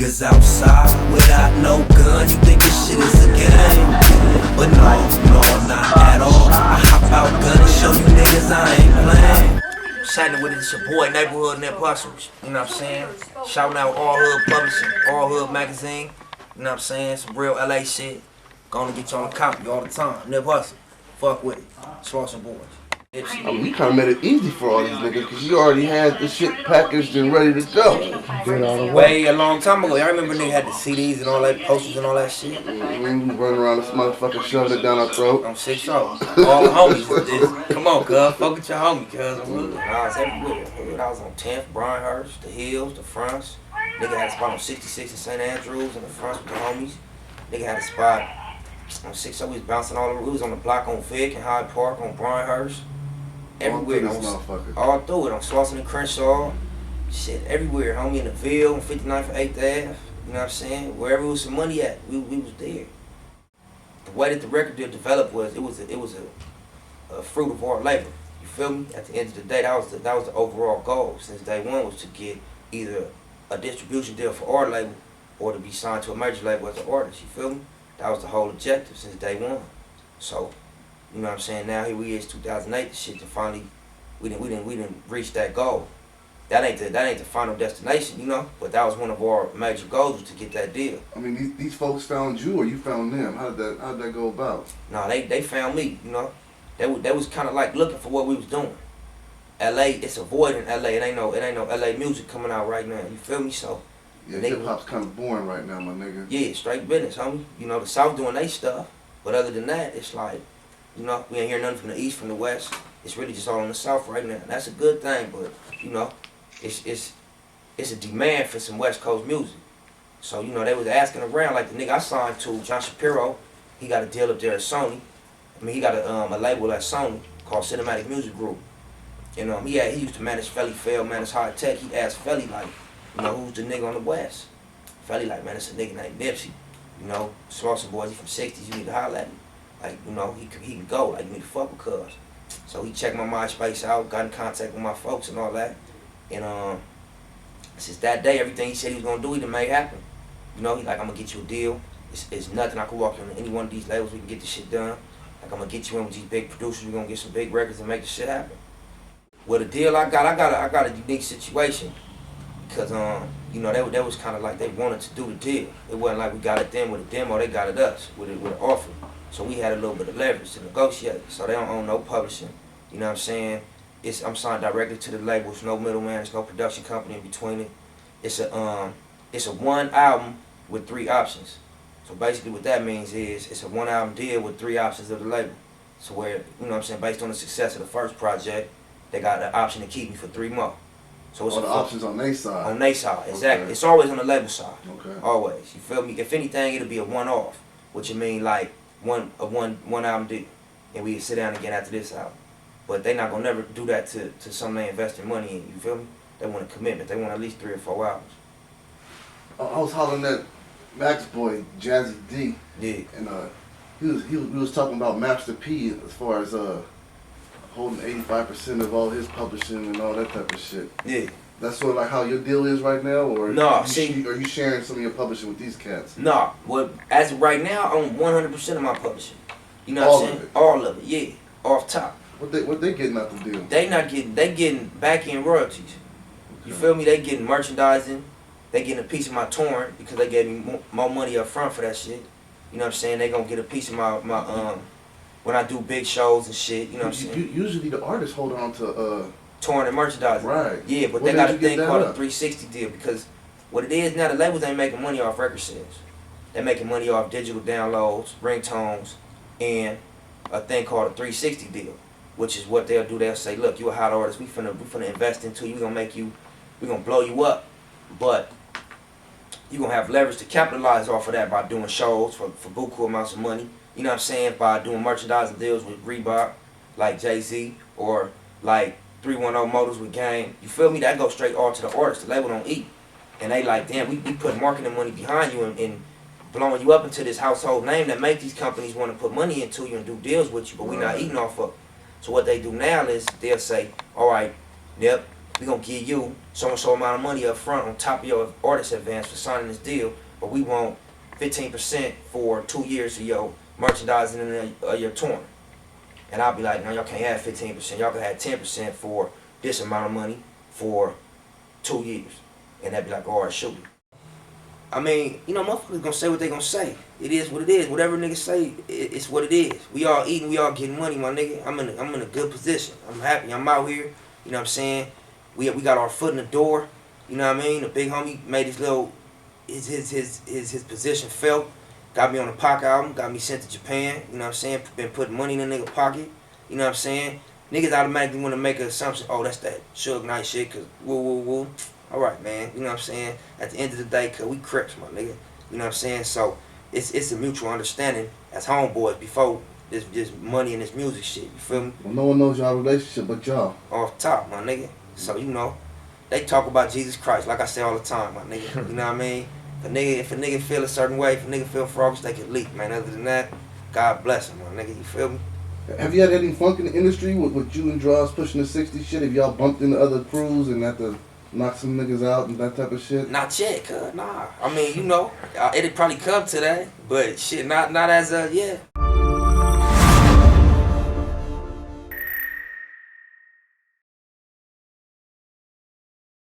niggas outside without no gun. You think this shit is a game? But no, not at all. I hop out gun and show you niggas I ain't playing. Chatting with it, it's your boy, Neighborhood Nip Hussle. You know what I'm saying? Shouting out Allhood Publishing, Allhood Magazine. You know what I'm saying? Some real LA shit. Gonna get you on the copy all the time. Nip Hussle. Fuck with it. Slauson Boys. I mean, you kind of made it easy for all these niggas because you already had the shit packaged and ready to go. Way a long time ago. I remember niggas had the CDs and all that, posters and all that shit. Running around this motherfucker shoving it down our throat. I'm 6'0". All the homies. Come on, cuz. Fuck with your homie, cuz. I was everywhere. I was on 10th, Bryanhurst, the Hills, the Fronts. Nigga had a spot on 66 in St. Andrews in the Fronts with the homies. Nigga had a spot on 6'0". We was bouncing all over. We was on the block on Vic and Hyde Park on Bryanhurst. Everywhere, all through it, on Slauson and Crenshaw, shit, everywhere, homie, in the Ville, on 59th and 8th Ave, you know what I'm saying? Wherever there was some money at, we was there. The way that the record deal developed was, it was a fruit of our labor, you feel me? At the end of the day, that was the overall goal since day one, was to get either a distribution deal for our label or to be signed to a major label as an artist, you feel me? That was the whole objective since day one. So, you know what I'm saying? Now here we is, 2008. The shit, to finally, we didn't reach that goal. That ain't the final destination, you know. But that was one of our major goals, was to get that deal. I mean, these folks found you, or you found them? How did that go about? No, they found me, you know. They was kind of like looking for what we was doing. LA, it's a void in LA. It ain't no LA music coming out right now. You feel me? So yeah, hip hop's kind of boring right now, my nigga. Yeah, straight business, homie. You know, the South doing their stuff, but other than that, it's like, you know, we ain't hear nothing from the East, from the West. It's really just all in the South right now. That's a good thing, but, you know, it's a demand for some West Coast music. So, you know, they was asking around, like the nigga I signed to, John Shapiro, he got a deal up there at Sony. I mean, he got a label at Sony called Cinematic Music Group. You know, he used to manage Felly Fail, manage High Tech. He asked Felly, like, you know, who's the nigga on the West? Felly like, man, it's a nigga named Nipsey. You know, Slauson Boys, he from 60s, you need to holler at him. Like, you know, he can go, like, you need to fuck with cuz. So he checked my MySpace out, got in contact with my folks and all that. And since that day, everything he said he was gonna do, he done made happen. You know, he like, I'm gonna get you a deal. It's nothing, I can walk in any one of these labels, we can get this shit done. Like, I'm gonna get you in with these big producers, we're gonna get some big records and make this shit happen. Well, the deal I got a unique situation. Because, you know, they was kind of like they wanted to do the deal. It wasn't like we got it them with a demo, they got it us with an offer. So we had a little bit of leverage to negotiate. So they don't own no publishing. You know what I'm saying? I'm signed directly to the label. There's no middleman. There's no production company in between it. It's a one album with 3 options. So basically what that means is it's a 1 album deal with 3 options of the label. So where, you know what I'm saying, based on the success of the first project, they got the option to keep me for 3 more. So it's the options on their side. On their side, exactly. Okay. It's always on the label side. Okay. Always. You feel me? If anything, it'll be a one-off, which would mean like one album deal, and we sit down again after this album. But they not gonna never do that to something they investing money in. You feel me? They want a commitment. They want at least 3 or 4 albums. I was hollering at Mac's boy Jazzy D. Yeah. And he was talking about Master P as far as holding 85% of all his publishing and all that type of shit. Yeah. That's sort of like how your deal is right now, or no? Are you sharing some of your publishing with these cats? No. Well, as of right now, I own 100% of my publishing. You know what I'm saying? All of it, yeah, off top. What they getting out the deal? They getting back end royalties. Okay. You feel me? They getting merchandising. They getting a piece of my torrent because they gave me more money up front for that shit. You know what I'm saying? They gonna get a piece of my when I do big shows and shit. You know what I'm saying? Usually the artists hold on to torrent and merchandising. Right. Yeah, but they got a thing called a 360 deal because what it is now, the labels ain't making money off record sales. They're making money off digital downloads, ringtones, and a thing called a 360 deal, which is what they'll do. They'll say, look, you a hot artist, we finna invest into you, we gonna blow you up, but you gonna have leverage to capitalize off of that by doing shows for buku amounts of money. You know what I'm saying? By doing merchandising deals with Reebok, like Jay-Z, or like 310 Motors with Game. You feel me? That goes straight all to the artist. The label don't eat. And they like, damn, we put marketing money behind you and blowing you up into this household name that make these companies want to put money into you and do deals with you, but we not eating off of it. So what they do now is they'll say, all right, yep, we gonna give you so and so amount of money up front on top of your artist advance for signing this deal, but we want 15% for 2 years of your merchandising and your touring. And I'll be like, no, y'all can't have 15%. Y'all can have 10% for this amount of money for 2 years. And they'd be like, all right, shoot. I mean, you know, motherfuckers gonna say what they gonna say. It is what it is. Whatever niggas say, it's what it is. We all eating, we all getting money, my nigga. I'm in a good position. I'm happy. I'm out here. You know what I'm saying? We got our foot in the door. You know what I mean? The big homie made his little his position felt. Got me on the Pac album. Got me sent to Japan. You know what I'm saying? Been putting money in the nigga pocket. You know what I'm saying? Niggas automatically want to make an assumption. Oh, that's that Suge Knight shit. Cause woo woo woo. All right, man. You know what I'm saying? At the end of the day, cause we Crips, my nigga. You know what I'm saying? So it's a mutual understanding as homeboys before this money and this music shit. You feel me? Well, no one knows y'all relationship but y'all. Off top, my nigga. So you know, they talk about Jesus Christ like I say all the time, my nigga. You know what I mean? If a nigga feel a certain way, if a nigga feel frogs, they can leak, man. Other than that, God bless him, my nigga. You feel me? Have you had any funk in the industry with you and Draws pushing the 60 shit? Have y'all bumped into other crews and had to knock some niggas out and that type of shit? Not yet, cuz, nah. I mean, you know, it'd probably come to that, but shit, not as of yet.